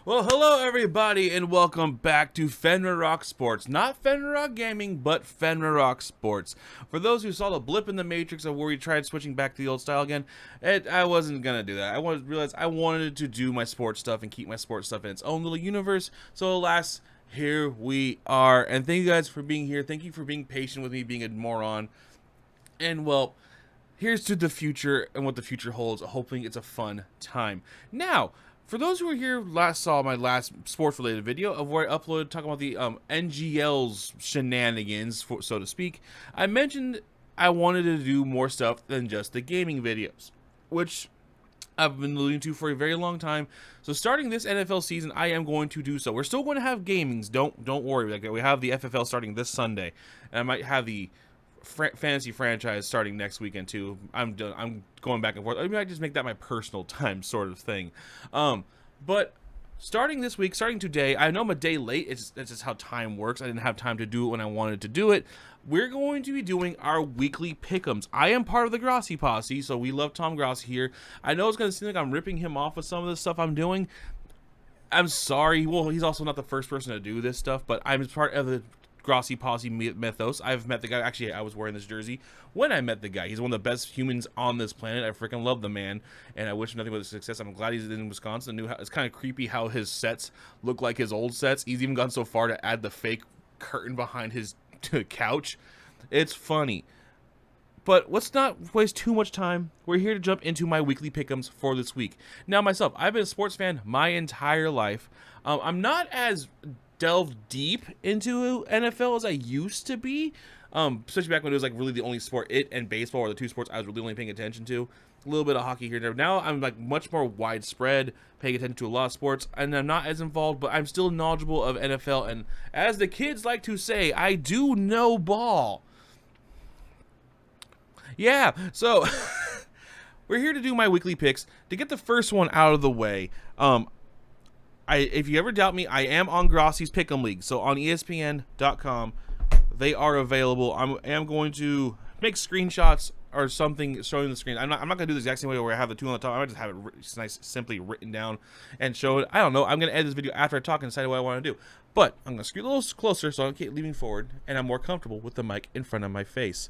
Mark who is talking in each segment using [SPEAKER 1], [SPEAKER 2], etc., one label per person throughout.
[SPEAKER 1] Well, hello everybody, and welcome back to Fenrir Rock Sports. Not Fenrir Rock Gaming, but Fenrir Rock Sports. For those who saw the blip in the matrix of where we tried switching back to the old style again, I wasn't gonna do that. Realized I wanted to do my sports stuff and keep my sports stuff in its own little universe. So alas, here we are. And thank you guys for being here. Thank you for being patient with me being a moron. And well, here's to the future and what the future holds. Hoping it's a fun time. Now, for those who were here saw my last sports related video of where I uploaded talking about the NGL's shenanigans, so to speak, I mentioned I wanted to do more stuff than just the gaming videos, which I've been alluding to for a very long time. So starting this NFL season, I am going to do so. We're still going to have gamings. Don't worry. Like, we have the FFL starting this Sunday, and I might have the fantasy franchise starting next weekend too. I'm going back and forth. I might just make that my personal time sort of thing. But starting this week, starting today, I know I'm a day late. It's just how time works. I didn't have time to do it when I wanted to do it. We're going to be doing our weekly pick'ems. I am part of the Grossi Posse, so we love Tom Grossi here. I know it's going to seem like I'm ripping him off with some of the stuff I'm doing. I'm sorry. Well, he's also not the first person to do this stuff, but I'm part of the Grossi Posse mythos. I've met the guy. Actually, I was wearing this jersey when I met the guy. He's one of the best humans on this planet. I freaking love the man, and I wish him nothing but success. I'm glad he's in Wisconsin. It's kind of creepy how his sets look like his old sets. He's even gone so far to add the fake curtain behind his couch. It's funny. But let's not waste too much time. We're here to jump into my weekly pick'ems for this week. Now, myself, I've been a sports fan my entire life. I'm not as delve deep into NFL as I used to be, especially back when it was like really the only sport, it and baseball were the two sports I was really only paying attention to. A little bit of hockey here and there. Now I'm like much more widespread, paying attention to a lot of sports, and I'm not as involved, but I'm still knowledgeable of NFL, and as the kids like to say, I do know ball. Yeah, so we're here to do my weekly picks. To get the first one out of the way, if you ever doubt me, I am on Grossi's Pick'em League. So on ESPN.com, they are available. I am going to make screenshots or something showing the screen. I'm not going to do the exact same way where I have the two on the top. I might just have it nice, simply written down and show it. I don't know. I'm going to edit this video after I talk and decide what I want to do. But I'm going to scoot a little closer so I don't keep leaning forward, and I'm more comfortable with the mic in front of my face.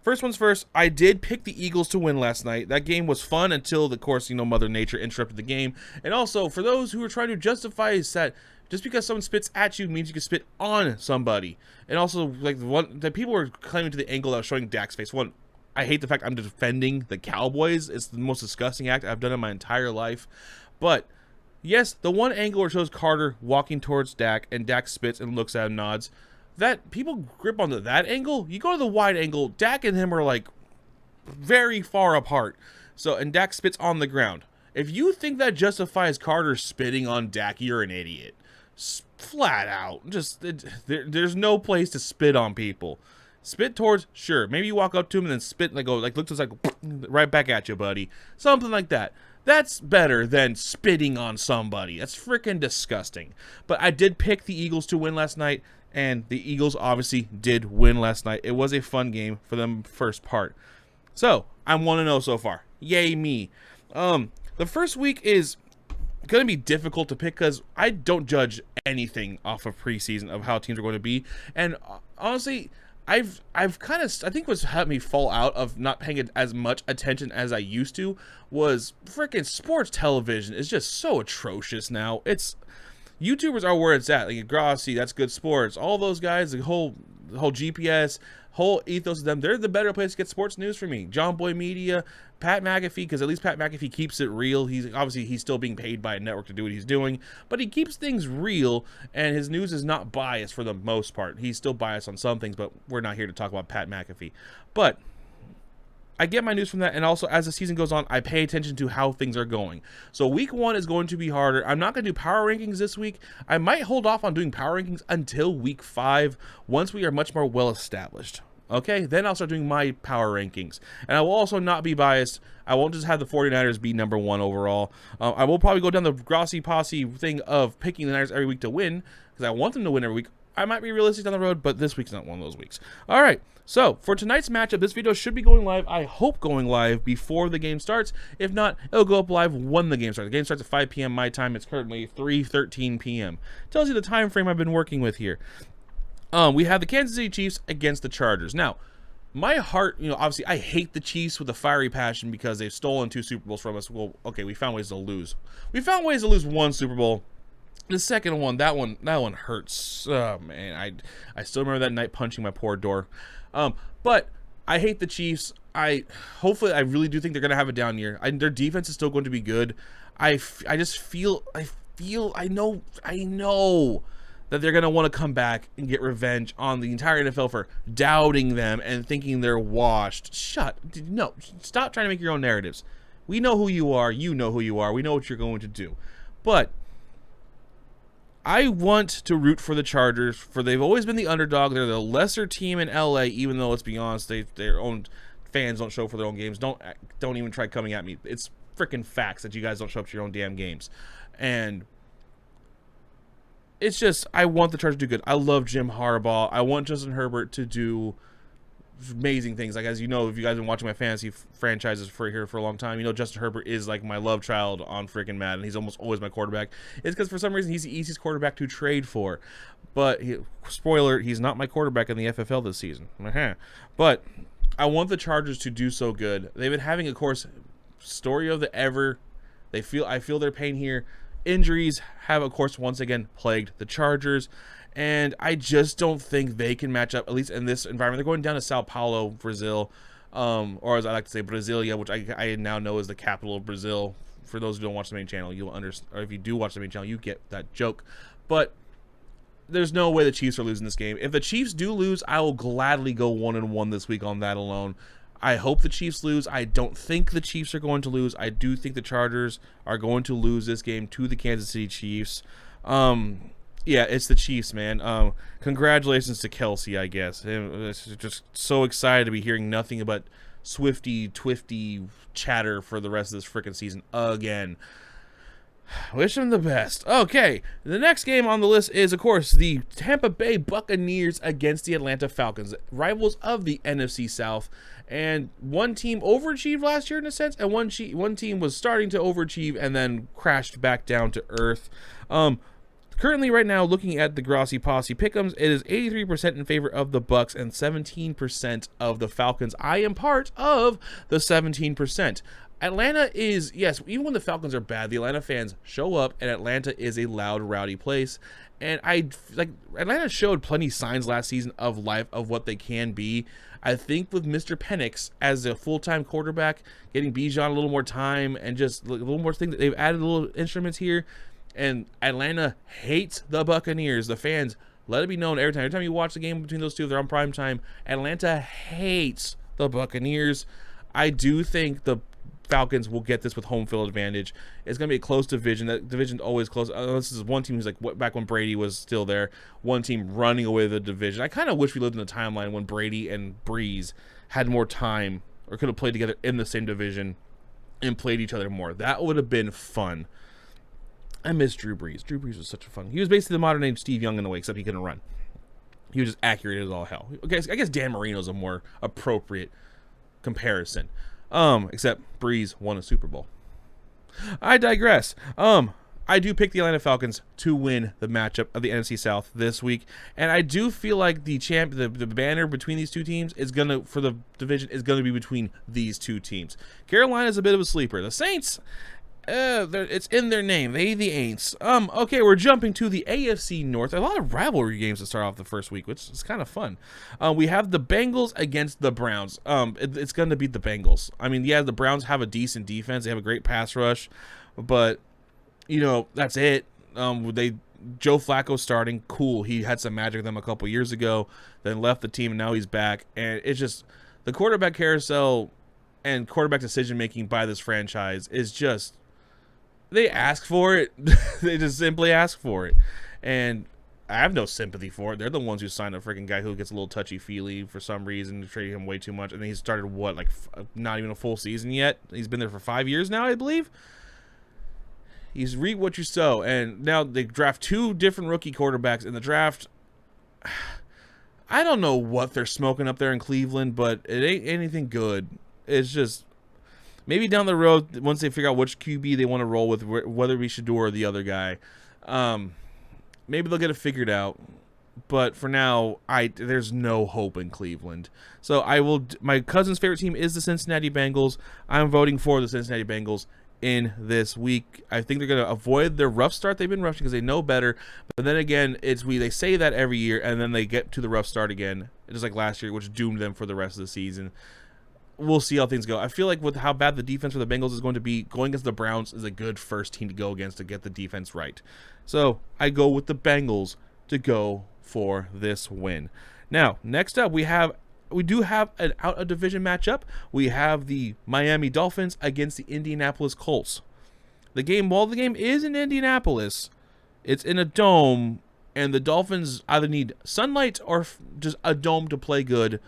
[SPEAKER 1] First one's first, I did pick the Eagles to win last night. That game was fun until, of course, Mother Nature interrupted the game. And also, for those who are trying to justify that just because someone spits at you means you can spit on somebody. And also, like, the people were claiming to the angle that was showing Dak's face. One, I hate the fact I'm defending the Cowboys. It's the most disgusting act I've done in my entire life. But yes, the one angle where it shows Carter walking towards Dak, and Dak spits and looks at him, nods. That people grip onto that angle. You go to the wide angle, Dak and him are like very far apart. So, and Dak spits on the ground. If you think that justifies Carter spitting on Dak, you're an idiot. Flat out. There's no place to spit on people. Spit towards, sure. Maybe you walk up to him and then spit and look just like right back at you, buddy. Something like that. That's better than spitting on somebody. That's freaking disgusting. But I did pick the Eagles to win last night. And the Eagles obviously did win last night. It was a fun game for them first part. So, I'm 1-0 so far. Yay me. The first week is going to be difficult to pick because I don't judge anything off of preseason of how teams are going to be. And honestly, I've kind of, I think what's helped me fall out of not paying as much attention as I used to was freaking sports television is just so atrocious now. YouTubers are where it's at. Like Grossi, that's good sports. All those guys, the whole GPS, whole ethos of them, they're the better place to get sports news for me. John Boy Media, Pat McAfee, because at least Pat McAfee keeps it real. He's still being paid by a network to do what he's doing, but he keeps things real, and his news is not biased for the most part. He's still biased on some things, but we're not here to talk about Pat McAfee. But I get my news from that, and also as the season goes on, I pay attention to how things are going. So week 1 is going to be harder. I'm not going to do power rankings this week. I might hold off on doing power rankings until week 5, once we are much more well established. Okay, then I'll start doing my power rankings. And I will also not be biased. I won't just have the 49ers be number 1 overall. I will probably go down the Grossi Posse thing of picking the Niners every week to win, because I want them to win every week. I might be realistic down the road, but this week's not one of those weeks. All right, so for tonight's matchup, this video should be going live. I hope going live before the game starts. If not, it'll go up live when the game starts. The game starts at 5 p.m. my time. It's currently 3:13 p.m. Tells you the time frame I've been working with here. We have the Kansas City Chiefs against the Chargers. Now, my heart, obviously I hate the Chiefs with a fiery passion because they've stolen 2 Super Bowls from us. Well, okay, we found ways to lose. We found ways to lose 1 Super Bowl. The second one, that one hurts. Oh, man, I still remember that night punching my poor door. But I hate the Chiefs. Hopefully, I really do think they're gonna have a down year. Their defense is still going to be good. I know that they're gonna want to come back and get revenge on the entire NFL for doubting them and thinking they're washed. No, stop trying to make your own narratives. We know who you are. You know who you are. We know what you're going to do. But I want to root for the Chargers, for they've always been the underdog. They're the lesser team in LA, even though, let's be honest, their own fans don't show for their own games. Don't even try coming at me. It's freaking facts that you guys don't show up to your own damn games. And it's just, I want the Chargers to do good. I love Jim Harbaugh. I want Justin Herbert to do amazing things. Like, as you know, if you guys have been watching my fantasy franchises for a long time, Justin Herbert is like my love child on freaking Madden. He's almost always my quarterback. It's because for some reason he's the easiest quarterback to trade for. But spoiler, he's not my quarterback in the FFL this season. But I want the Chargers to do so good. They've been having, of course, story of the ever. I feel their pain here. Injuries have, of course, once again plagued the Chargers. And I just don't think they can match up, at least in this environment. They're going down to Sao Paulo, Brazil, or as I like to say, Brasilia, which I now know is the capital of Brazil. For those who don't watch the main channel, you'll understand. Or if you do watch the main channel, you get that joke. But there's no way the Chiefs are losing this game. If the Chiefs do lose, I will gladly go 1-1 this week on that alone. I hope the Chiefs lose. I don't think the Chiefs are going to lose. I do think the Chargers are going to lose this game to the Kansas City Chiefs. Yeah, it's the Chiefs, man. Congratulations to Kelsey, I guess. It's just so excited to be hearing nothing but Swifty chatter for the rest of this freaking season again. Wish him the best. Okay, the next game on the list is, of course, the Tampa Bay Buccaneers against the Atlanta Falcons, rivals of the NFC South. And one team overachieved last year in a sense, and one team was starting to overachieve and then crashed back down to earth. Currently, right now, looking at the Grossi Posse Pick'ems, it is 83% in favor of the Bucs and 17% of the Falcons. I am part of the 17%. Atlanta is, yes, even when the Falcons are bad, the Atlanta fans show up, and Atlanta is a loud, rowdy place. And Atlanta showed plenty signs last season of life, of what they can be. I think with Mr. Penix as a full-time quarterback, getting Bijan a little more time and just a little more things, they've added little instruments here. And Atlanta hates the Buccaneers. The fans, let it be known every time you watch the game between those two, they're on prime time. Atlanta hates the Buccaneers. I do think the Falcons will get this with home field advantage. It's going to be a close division. That division's always close. This is one team who's like back when Brady was still there. One team running away with the division. I kind of wish we lived in a timeline when Brady and Breeze had more time or could have played together in the same division and played each other more. That would have been fun. I miss Drew Brees. Drew Brees was such a fun. He was basically the modern day Steve Young in a way, except he couldn't run. He was just accurate as all hell. Okay, I guess Dan Marino's a more appropriate comparison. Except Brees won a Super Bowl. I digress. I do pick the Atlanta Falcons to win the matchup of the NFC South this week, and I do feel like the banner between these two teams is for the division is gonna be between these two teams. Carolina's a bit of a sleeper. The Saints, it's in their name. They the Aints. Okay, we're jumping to the AFC North. A lot of rivalry games to start off the first week, which is kind of fun. We have the Bengals against the Browns. It's going to beat the Bengals. I mean, yeah, the Browns have a decent defense. They have a great pass rush, but that's it. Joe Flacco starting, cool. He had some magic with them a couple years ago, then left the team, and now he's back. And it's just the quarterback carousel and quarterback decision making by this franchise is just. They ask for it. They just simply ask for it. And I have no sympathy for it. They're the ones who signed a freaking guy who gets a little touchy-feely for some reason, trading him way too much. And then he started, not even a full season yet? He's been there for 5 years now, I believe. He's reap what you sow. And now they draft 2 different rookie quarterbacks in the draft. I don't know what they're smoking up there in Cleveland, but it ain't anything good. It's just maybe down the road, once they figure out which QB they want to roll with, whether we should do or the other guy, maybe they'll get it figured out. But for now, there's no hope in Cleveland. So my cousin's favorite team is the Cincinnati Bengals. I'm voting for the Cincinnati Bengals in this week. I think they're going to avoid their rough start they've been rushing because they know better. But then again, they say that every year, and then they get to the rough start again, just like last year, which doomed them for the rest of the season. We'll see how things go. I feel like with how bad the defense for the Bengals is going to be, going against the Browns is a good first team to go against to get the defense right. So I go with the Bengals to go for this win. Now, next up, we do have an out-of-division matchup. We have the Miami Dolphins against the Indianapolis Colts. While the game is in Indianapolis, it's in a dome, and the Dolphins either need sunlight or just a dome to play good.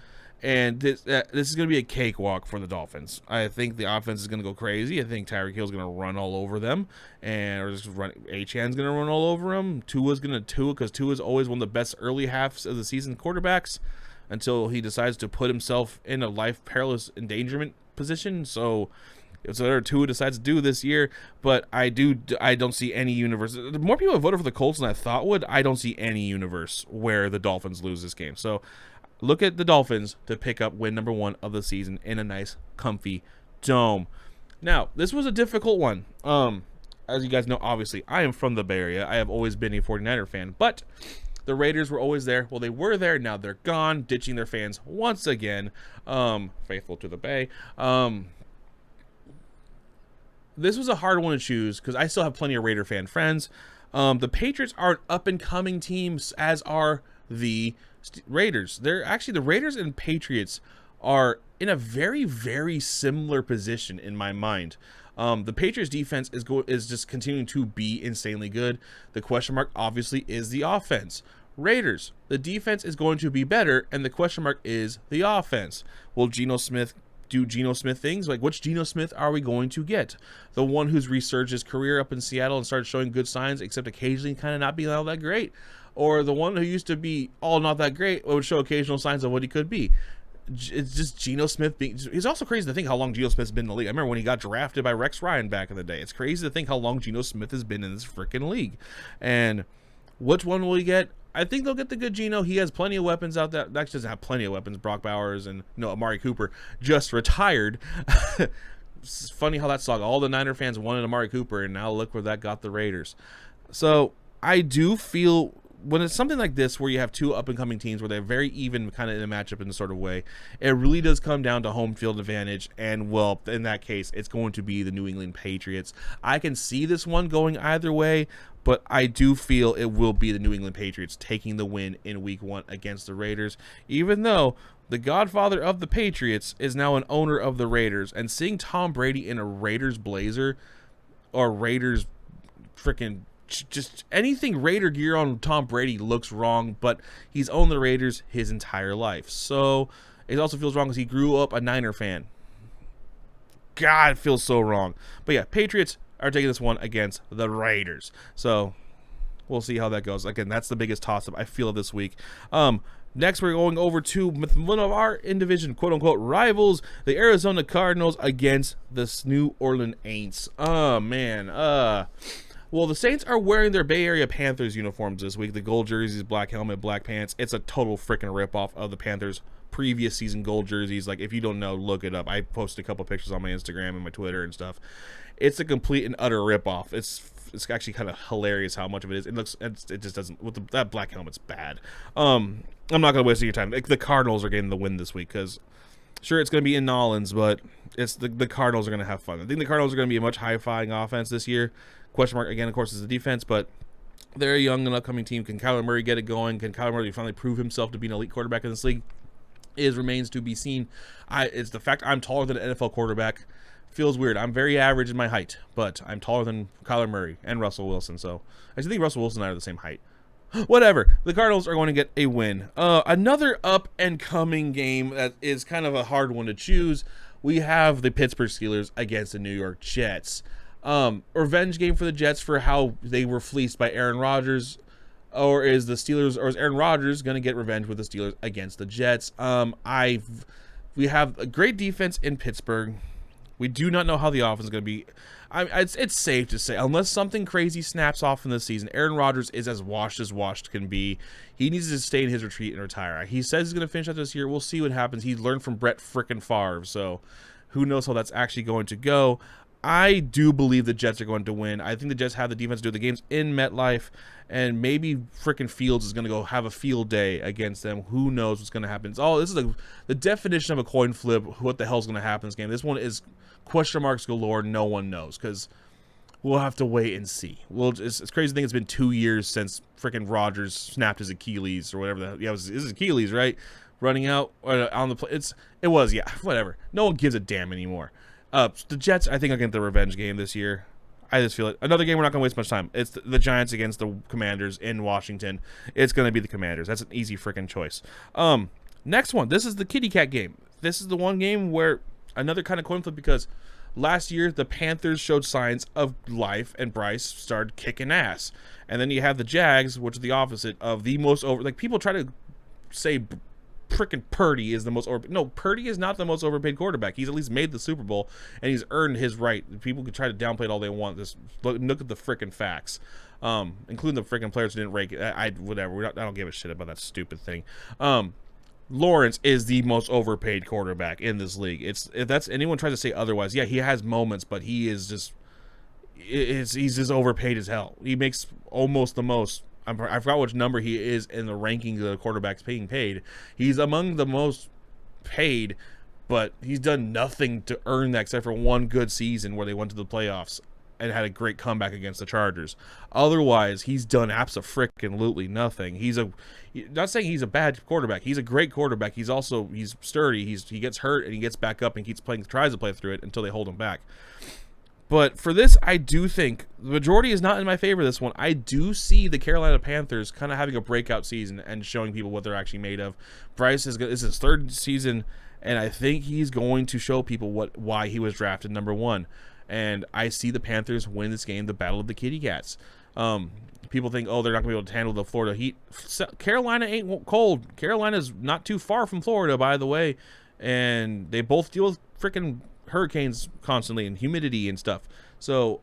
[SPEAKER 1] And this is going to be a cakewalk for the Dolphins. I think the offense is going to go crazy. I think Tyreek Hill's going to run all over them, Achan's going to run all over them. Tua's going to because Tua's always one of the best early halves of the season quarterbacks until he decides to put himself in a life perilous endangerment position. So it's whatever Tua decides to do this year. But I don't see any universe. More people have voted for the Colts than I thought would. I don't see any universe where the Dolphins lose this game. So look at the Dolphins to pick up win number 1 of the season in a nice, comfy dome. Now, this was a difficult one. As you guys know, obviously, I am from the Bay Area. I have always been a 49er fan, but the Raiders were always there. Well, they were there. Now they're gone, ditching their fans once again. Faithful to the Bay. This was a hard one to choose because I still have plenty of Raider fan friends. The Patriots are an up-and-coming team, as are the Raiders. The Raiders and Patriots are in a very, very similar position in my mind. The Patriots defense is just continuing to be insanely good. The question mark obviously is the offense. Raiders, the defense is going to be better, and the question mark is the offense. Will Geno Smith do Geno Smith things? Like, which Geno Smith are we going to get? The one who's resurged his career up in Seattle and started showing good signs, except occasionally kind of not being all that great? Or the one who used to be all not that great, but would show occasional signs of what he could be? It's just Geno Smith it's also crazy to think how long Geno Smith's been in the league. I remember when he got drafted by Rex Ryan back in the day. It's crazy to think how long Geno Smith has been in this freaking league. And which one will he get? I think they'll get the good Geno. He has plenty of weapons out there. Actually doesn't have plenty of weapons. Brock Bowers and Amari Cooper just retired. It's funny how that saga. All the Niner fans wanted Amari Cooper, and now look where that got the Raiders. So I do feel when it's something like this where you have two up-and-coming teams where they're very even kind of in a matchup in a sort of way, it really does come down to home field advantage, and, well, in that case, it's going to be the New England Patriots. I can see this one going either way, but I do feel it will be the New England Patriots taking the win in Week 1 against the Raiders, even though the godfather of the Patriots is now an owner of the Raiders, and seeing Tom Brady in a Raiders blazer or Raiders freaking just anything Raider gear on Tom Brady looks wrong, but he's owned the Raiders his entire life. So it also feels wrong because he grew up a Niner fan. God, it feels so wrong. But yeah, Patriots are taking this one against the Raiders. So we'll see how that goes. Again, that's the biggest toss-up I feel this week. Next, we're going over to one of our in-division quote-unquote rivals, the Arizona Cardinals against the New Orleans Saints. Oh, man. Well, the Saints are wearing their Bay Area Panthers uniforms this week. The gold jerseys, black helmet, black pants. It's a total freaking ripoff of the Panthers' previous season gold jerseys. Like, if you don't know, look it up. I posted a couple pictures on my Instagram and my Twitter and stuff. It's a complete and utter ripoff. It's actually kind of hilarious how much of it is. It just doesn't. That black helmet's bad. I'm not gonna waste your time. The Cardinals are getting the win this week because, sure, it's gonna be in Nolans, but it's the Cardinals are gonna have fun. I think the Cardinals are gonna be a much high-flying offense this year. Question mark again, of course, is the defense, but they're a young and upcoming team. Can Kyler Murray get it going? Can Kyler Murray finally prove himself to be an elite quarterback in this league? Remains to be seen. It's the fact I'm taller than an NFL quarterback. Feels weird. I'm very average in my height, but I'm taller than Kyler Murray and Russell Wilson. So I think Russell Wilson and I are the same height. Whatever. The Cardinals are going to get a win. Another up-and-coming game that is kind of a hard one to choose. We have the Pittsburgh Steelers against the New York Jets. Revenge game for the Jets for how they were fleeced by Aaron Rodgers. or is the Steelers, or is Aaron Rodgers going to get revenge with the Steelers against the Jets? We have a great defense in Pittsburgh. We do not know how the offense is going to be. It's safe to say, unless something crazy snaps off in this season, Aaron Rodgers is as washed can be. He needs to stay in his retreat and retire. He says he's going to finish out this year. We'll see what happens. He learned from Brett frickin' Favre, so who knows how that's actually going to go. I do believe the Jets are going to win. I think the Jets have the defense to do the games in MetLife, and maybe frickin' Fields is going to go have a field day against them. Who knows what's going to happen? This is the definition of a coin flip. What the hell's going to happen in this game? This one is question marks galore. No one knows, because we'll have to wait and see. It's crazy to think it's been 2 years since frickin' Rodgers snapped his Achilles or whatever. It was his Achilles, right? Running out on the play. It was, yeah, whatever. No one gives a damn anymore. The Jets, I think, are getting the revenge game this year. I just feel it. Another game we're not going to waste much time. It's the Giants against the Commanders in Washington. It's going to be the Commanders. That's an easy freaking choice. Next one. This is the kitty cat game. This is the one game where another kind of coin flip, because last year the Panthers showed signs of life and Bryce started kicking ass. And then you have the Jags, which is the opposite of the most over. Like, people try to say freaking Purdy is the most overpaid. No, Purdy is not the most overpaid quarterback. He's at least made the Super Bowl, and he's earned his right. People can try to downplay it all they want. Just look at the freaking facts, including the freaking players who didn't rank it. I don't give a shit about that stupid thing. Lawrence is the most overpaid quarterback in this league. If that's anyone tries to say otherwise, yeah, he has moments, but he is just he's just overpaid as hell. He makes almost the most. I forgot which number he is in the ranking of the quarterbacks being paid. He's among the most paid, but he's done nothing to earn that except for one good season where they went to the playoffs and had a great comeback against the Chargers. Otherwise, he's done absolutely nothing. Not saying he's a bad quarterback. He's a great quarterback. He's sturdy. He gets hurt and he gets back up and tries to play through it until they hold him back. But for this, I do think the majority is not in my favor. This one, I do see the Carolina Panthers kind of having a breakout season and showing people what they're actually made of. Bryce is his third season, and I think he's going to show people why he was drafted number one. And I see the Panthers win this game, the Battle of the Kitty Cats. People think, oh, they're not going to be able to handle the Florida heat. Carolina ain't cold. Carolina's not too far from Florida, by the way, and they both deal with freaking hurricanes constantly and humidity and stuff. So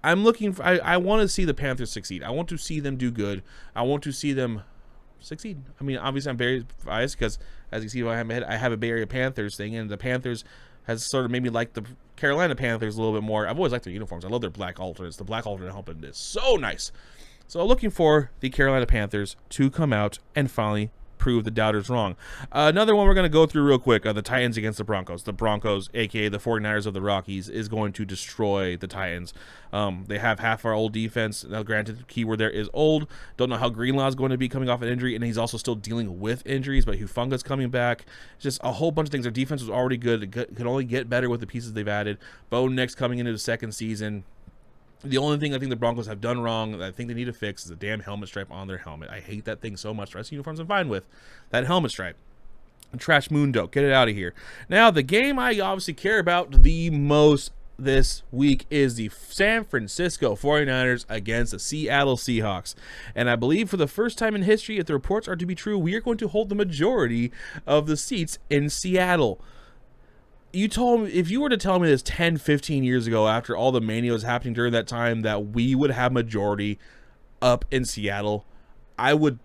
[SPEAKER 1] I'm looking for, I want to see the Panthers succeed. I want to see them do good. I want to see them succeed. I mean, obviously I'm very biased because, as you see behind my head, I have a Bay Area Panthers thing, and the Panthers has sort of made me like the Carolina Panthers a little bit more. I've always liked their uniforms. I love their black alternates. The black alternate helmet is so nice. So I'm looking for the Carolina Panthers to come out and finally prove the doubters wrong. Another one we're going to go through real quick, the Titans against the Broncos. The Broncos, a.k.a. the 49ers of the Rockies, is going to destroy the Titans. They have half our old defense. Now, granted, the keyword there is old. Don't know how Greenlaw is going to be coming off an injury, and he's also still dealing with injuries, but Hufunga's coming back. Just a whole bunch of things. Their defense was already good. It could only get better with the pieces they've added. Bo Nix coming into the second season. The only thing I think the Broncos have done wrong that I think they need to fix is the damn helmet stripe on their helmet. I hate that thing so much. The rest of the uniforms I'm fine with. That helmet stripe. Trash Mundo. Get it out of here. Now, the game I obviously care about the most this week is the San Francisco 49ers against the Seattle Seahawks. And I believe for the first time in history, if the reports are to be true, we are going to hold the majority of the seats in Seattle. You told me, if you were to tell me this 10, 15 years ago, after all the mania was happening during that time, that we would have majority up in Seattle, I wouldn't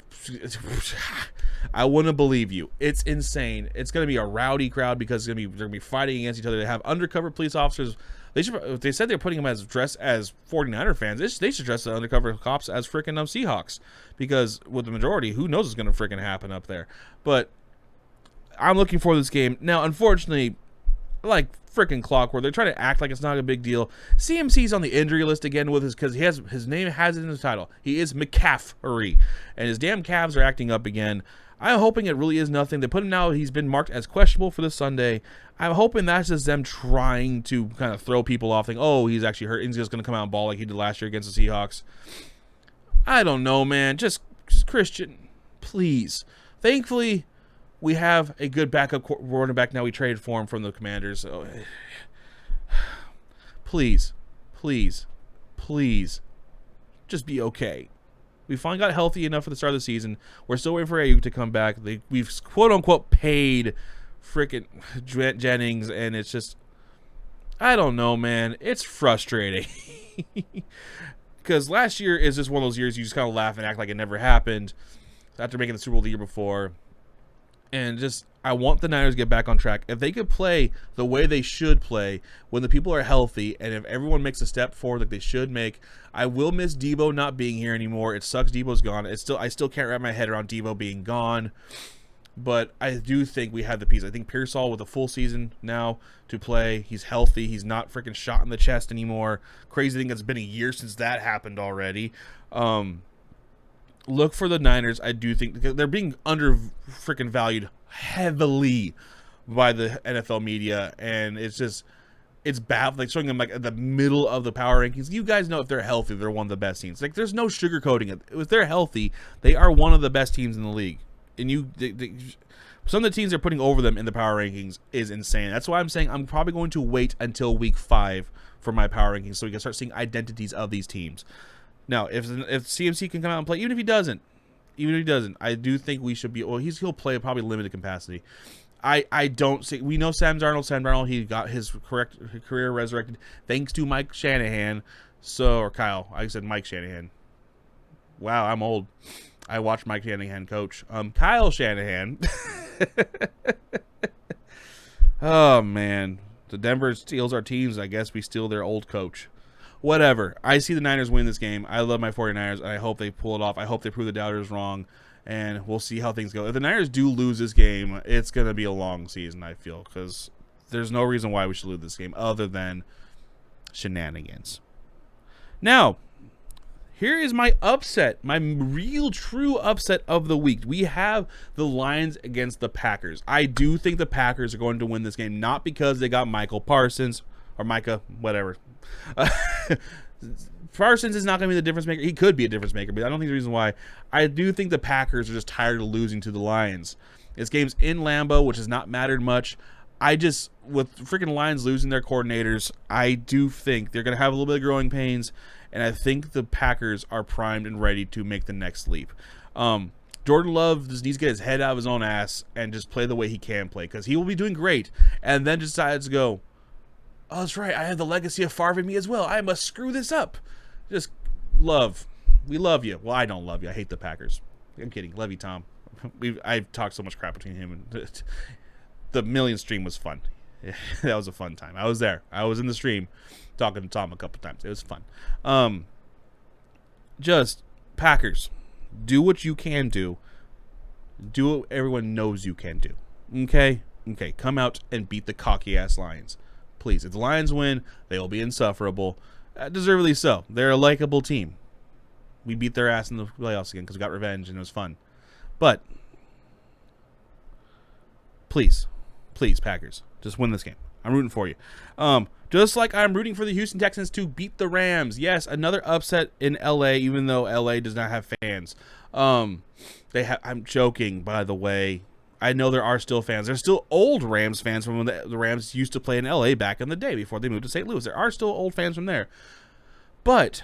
[SPEAKER 1] believe you. It's insane. It's going to be a rowdy crowd because they're going to be fighting against each other. They have undercover police officers. They said they're putting them dressed as 49er fans. They should dress the undercover cops as freaking Seahawks, because with the majority, who knows what's going to freaking happen up there. But I'm looking for this game. Now, unfortunately, like freaking clockwork, they're trying to act like it's not a big deal. CMC's on the injury list again with because his name has it in the title. He is McCaffrey, and his damn calves are acting up again. I'm hoping it really is nothing. They put him now. He's been marked as questionable for this Sunday. I'm hoping that's just them trying to kind of throw people off, thinking, oh, he's actually hurt. He's just going to come out and ball like he did last year against the Seahawks. I don't know, man. Just Christian, please. Thankfully, we have a good backup running back now. We traded for him from the Commanders. So, please, just be okay. We finally got healthy enough for the start of the season. We're still waiting for Ayuk to come back. We've quote unquote paid freaking Jennings, and it's just, I don't know, man. It's frustrating. Because last year is just one of those years you just kind of laugh and act like it never happened after making the Super Bowl the year before. And just, I want the Niners to get back on track. If they could play the way they should play when the people are healthy, and if everyone makes a step forward like they should make, I will miss Debo not being here anymore. It sucks Debo's gone. I still can't wrap my head around Debo being gone. But I do think we have the piece. I think Pearsall with a full season now to play. He's healthy. He's not freaking shot in the chest anymore. Crazy thing, it's been a year since that happened already. Look for the Niners. I do think they're being under freaking valued heavily by the NFL media, and it's bad. Like showing them like at the middle of the power rankings. You guys know if they're healthy, they're one of the best teams. Like there's no sugarcoating it. If they're healthy, they are one of the best teams in the league. And some of the teams they're putting over them in the power rankings is insane. That's why I'm saying I'm probably going to wait until week 5 for my power rankings so we can start seeing identities of these teams. Now, if CMC can come out and play, even if he doesn't, I do think we should be. Well, he'll play probably limited capacity. I don't see. We know Sam Darnold. He got his career resurrected thanks to Mike Shanahan. Or Kyle. I said Mike Shanahan. Wow, I'm old. I watched Mike Shanahan coach. Kyle Shanahan. Oh man, the Denver steals our teams. I guess we steal their old coach. Whatever. I see the Niners win this game. I love my 49ers, and I hope they pull it off. I hope they prove the doubters wrong, and we'll see how things go. If the Niners do lose this game, it's going to be a long season, I feel, because there's no reason why we should lose this game other than shenanigans. Now, here is my upset, my real true upset of the week. We have the Lions against the Packers. I do think the Packers are going to win this game, not because they got Michael Parsons, or Micah, whatever. Parsons is not going to be the difference maker. He could be a difference maker, but I don't think the reason why. I do think the Packers are just tired of losing to the Lions. This game's in Lambeau, which has not mattered much. With freaking Lions losing their coordinators, I do think they're going to have a little bit of growing pains, and I think the Packers are primed and ready to make the next leap. Jordan Love just needs to get his head out of his own ass and just play the way he can play, because he will be doing great, and then decides to go, oh, that's right, I have the legacy of Favre in me as well. I must screw this up. Just love. We love you. Well, I don't love you. I hate the Packers. I'm kidding. Love you, Tom. I've talked so much crap between him and the Million stream was fun. That was a fun time. I was there. I was in the stream talking to Tom a couple times. It was fun. Just Packers, do what you can do. Do what everyone knows you can do. Okay? Okay, come out and beat the cocky-ass Lions. Please, if the Lions win, they will be insufferable. Deservedly so. They're a likable team. We beat their ass in the playoffs again because we got revenge and it was fun. But, please, Packers, just win this game. I'm rooting for you. Just like I'm rooting for the Houston Texans to beat the Rams. Yes, another upset in LA, even though LA does not have fans. I'm joking, by the way. I know there are still fans. There's still old Rams fans from when the Rams used to play in LA back in the day before they moved to St. Louis. There are still old fans from there. But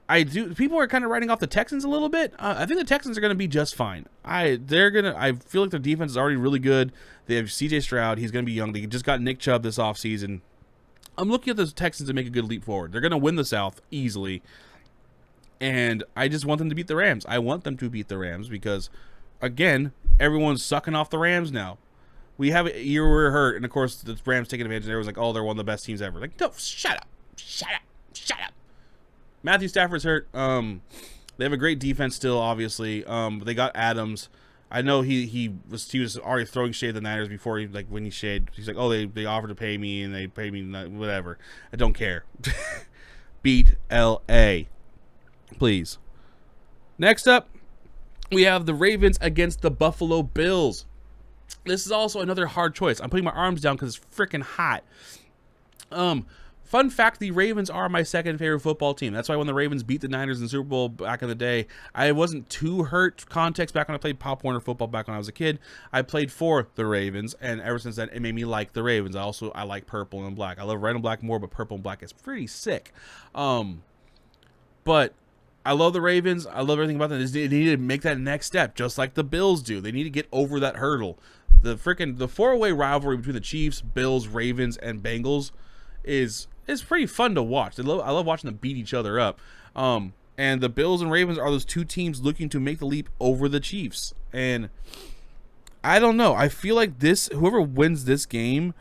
[SPEAKER 1] people are kind of writing off the Texans a little bit. I think the Texans are going to be just fine. I feel like their defense is already really good. They have CJ Stroud. He's going to be young. They just got Nick Chubb this offseason. I'm looking at the Texans to make a good leap forward. They're going to win the South easily. And I just want them to beat the Rams. I want them to beat the Rams because, again, everyone's sucking off the Rams now. We have a year we're hurt, and of course the Rams taking advantage. And everyone's like, "Oh, they're one of the best teams ever." Like, no, shut up. Matthew Stafford's hurt. They have a great defense still, obviously. They got Adams. I know he was already throwing shade at the Niners before when he shade. He's like, "Oh, they offered to pay me, and they paid me whatever." I don't care. Beat LA, please. Next up, we have the Ravens against the Buffalo Bills. This is also another hard choice. I'm putting my arms down because it's freaking hot. Fun fact, the Ravens are my second favorite football team. That's why when the Ravens beat the Niners in the Super Bowl back in the day, I wasn't too hurt. Context, back when I played Pop Warner football back when I was a kid, I played for the Ravens, and ever since then, it made me like the Ravens. I like purple and black. I love red and black more, but purple and black is pretty sick. But I love the Ravens. I love everything about them. They need to make that next step, just like the Bills do. They need to get over that hurdle. The four-way rivalry between the Chiefs, Bills, Ravens, and Bengals is pretty fun to watch. I love watching them beat each other up. And the Bills and Ravens are those two teams looking to make the leap over the Chiefs. And I don't know. I feel like whoever wins this game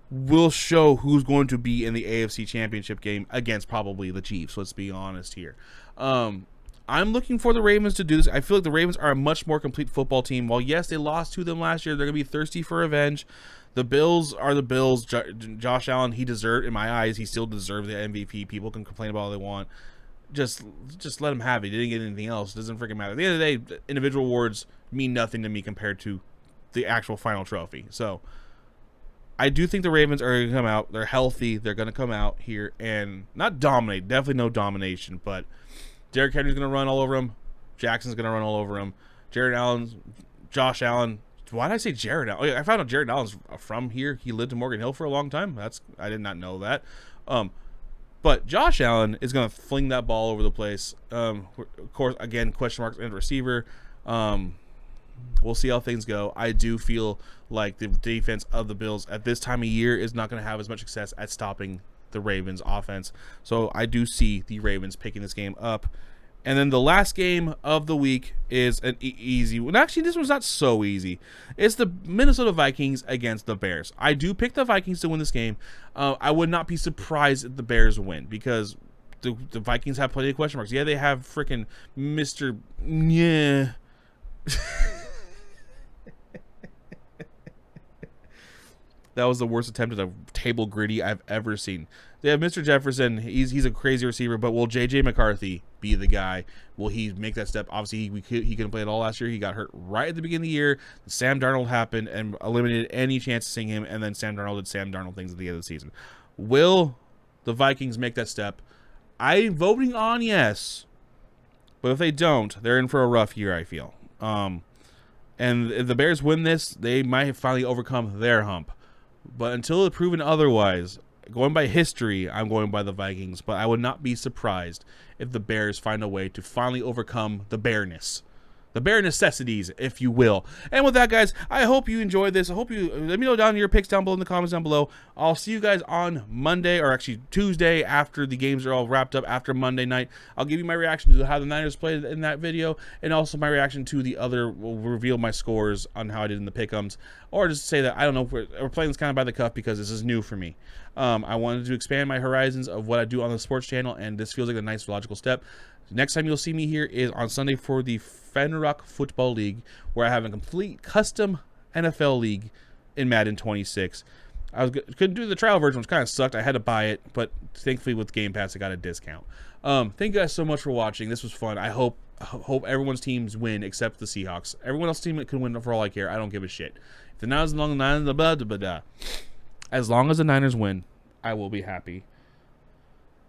[SPEAKER 1] will show who's going to be in the AFC Championship game against probably the Chiefs. Let's be honest here. I'm looking for the Ravens to do this. I feel like the Ravens are a much more complete football team. While, yes, they lost to them last year, they're going to be thirsty for revenge. The Bills are the Bills. Josh Allen, in my eyes, he still deserves the MVP. People can complain about all they want. Just let him have it. He didn't get anything else. It doesn't freaking matter. At the end of the day, individual awards mean nothing to me compared to the actual final trophy. So I do think the Ravens are going to come out. They're healthy. They're going to come out here and not dominate. Definitely no domination, but Derrick Henry's going to run all over him. Jackson's going to run all over him. Josh Allen. Why did I say Jared Allen? Oh, yeah, I found out Jared Allen's from here. He lived in Morgan Hill for a long time. I did not know that. But Josh Allen is going to fling that ball over the place. Of course, again, question marks and receiver. We'll see how things go. I do feel like the defense of the Bills at this time of year is not going to have as much success at stopping the Ravens offense. So I do see the Ravens picking this game up. And then the last game of the week is an easy one. Actually, this one's not so easy. It's the Minnesota Vikings against the Bears. I do pick the Vikings to win this game. I would not be surprised if the Bears win because the Vikings have plenty of question marks. Yeah, they have freaking Mr. Yeah. That was the worst attempt at a table gritty I've ever seen. They have Mr. Jefferson. He's a crazy receiver, but will J.J. McCarthy be the guy? Will he make that step? Obviously, he couldn't play at all last year. He got hurt right at the beginning of the year. Sam Darnold happened and eliminated any chance of seeing him, and then Sam Darnold did Sam Darnold things at the end of the season. Will the Vikings make that step? I'm voting on yes, but if they don't, they're in for a rough year, I feel. And if the Bears win this, they might have finally overcome their hump. But until it's proven otherwise, going by history, I'm going by the Vikings. But I would not be surprised if the Bears find a way to finally overcome the bareness. The bare necessities, if you will. And with that, guys, I hope you enjoyed this. I hope you let me know down your picks down below in the comments down below. I'll see you guys on Monday, or actually Tuesday, after the games are all wrapped up after Monday night. I'll give you my reaction to how the Niners played in that video, and also my reaction to the other. We'll reveal my scores on how I did in the pick'ems, or just say that I don't know if we're playing this kind of by the cuff because this is new for me. I wanted to expand my horizons of what I do on the sports channel, and this feels like a nice logical step. Next time you'll see me here is on Sunday for the Fenrock Football League, where I have a complete custom NFL league in Madden 26. I couldn't do the trial version, which kind of sucked. I had to buy it, but thankfully with Game Pass, I got a discount. Thank you guys so much for watching. This was fun. I hope everyone's teams win except the Seahawks. Everyone else's team can win for all I care. I don't give a shit. If the Niners as long as the Niners win, I will be happy.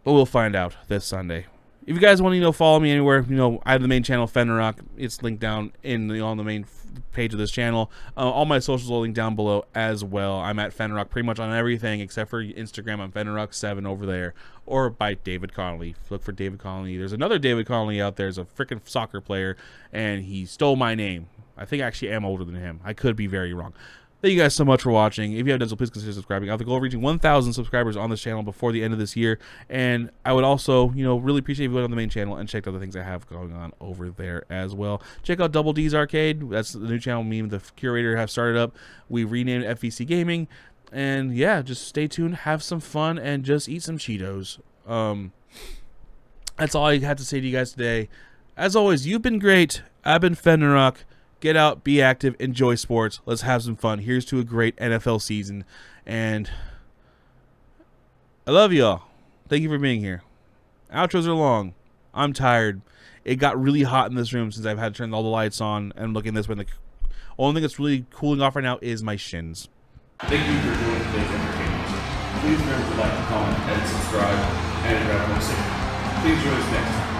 [SPEAKER 1] But we'll find out this Sunday. If you guys want to, follow me anywhere, I have the main channel, Fenrock. It's linked down on the main page of this channel. All my socials are linked down below as well. I'm at Fenrock pretty much on everything except for Instagram. I'm Fenrock7 over there, or by David Connolly. Look for David Connolly. There's another David Connolly out there. He's a freaking soccer player, and he stole my name. I think I actually am older than him. I could be very wrong. Thank you guys so much for watching. If you haven't done so, please consider subscribing. I have the goal of reaching 1,000 subscribers on this channel before the end of this year. And I would also, really appreciate if you went on the main channel and checked out the things I have going on over there as well. Check out Double D's Arcade. That's the new channel me and the curator have started up. We renamed FVC Gaming. And yeah, just stay tuned, have some fun, and just eat some Cheetos. That's all I had to say to you guys today. As always, you've been great. I've been Fenrock. Get out, be active, enjoy sports. Let's have some fun. Here's to a great NFL season. And I love y'all. Thank you for being here. Outros are long. I'm tired. It got really hot in this room since I've had to turn all the lights on and looking this way. The only thing that's really cooling off right now is my shins. Thank you for joining today's entertainment. Please remember to like, comment, and subscribe, and grab one. Please join us next time.